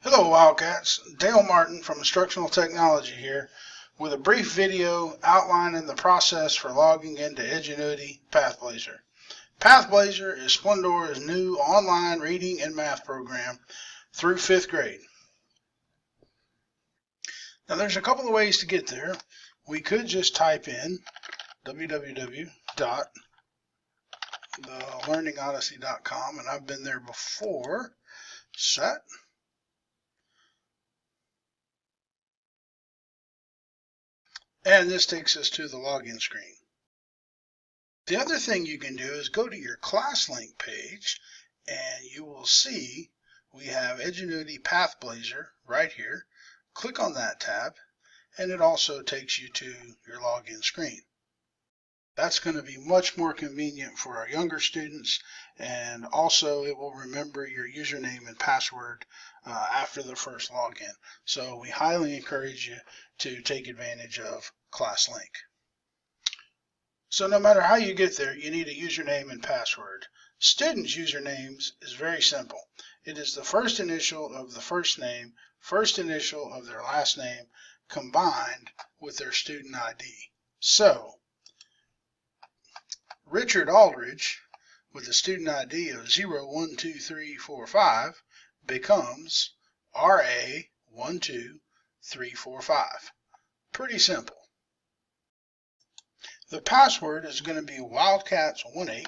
Hello Wildcats, Dale Martin from Instructional Technology here with a brief video outlining the process for logging into Edgenuity PathBlazer. PathBlazer is Splendora's new online reading and math program through 5th grade. Now there's a couple of ways to get there. We could just type in www.thelearningodyssey.com, and I've been there before. Set. And this takes us to the login screen. The other thing you can do is go to your class link page and you will see we have Edgenuity PathBlazer right here. Click on that tab and it also takes you to your login screen. That's going to be much more convenient for our younger students, and also it will remember your username and password after the first login. So we highly encourage you to take advantage of ClassLink. So no matter how you get there, you need a username and password. Students' usernames is very simple. It is the first initial of the first name, first initial of their last name, combined with their student ID. So Richard Aldridge, with a student ID of 012345, becomes RA12345. Pretty simple. The password is going to be Wildcats18.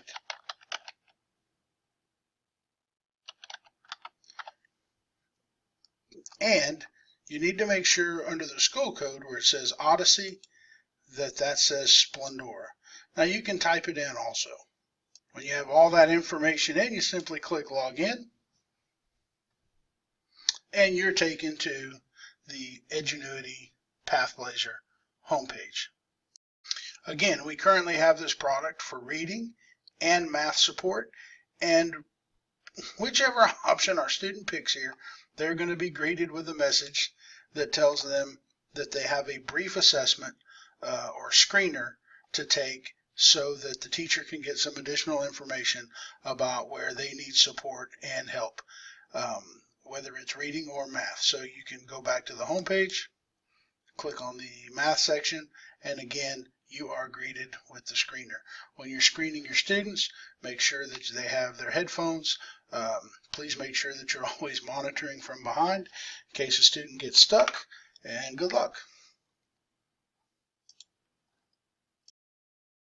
And you need to make sure under the school code where it says Odyssey that says Splendora. Now you can type it in also. When you have all that information in, you simply click Login, and you're taken to the Edgenuity PathBlazer homepage. Again, we currently have this product for reading and math support, and whichever option our student picks here, they're going to be greeted with a message that tells them that they have a brief assessment or screener to take, so that the teacher can get some additional information about where they need support and help, whether it's reading or math. So you can go back to the home page, click on the math section, and again, you are greeted with the screener. When you're screening your students, make sure that they have their headphones. Please make sure that you're always monitoring from behind in case a student gets stuck, and good luck.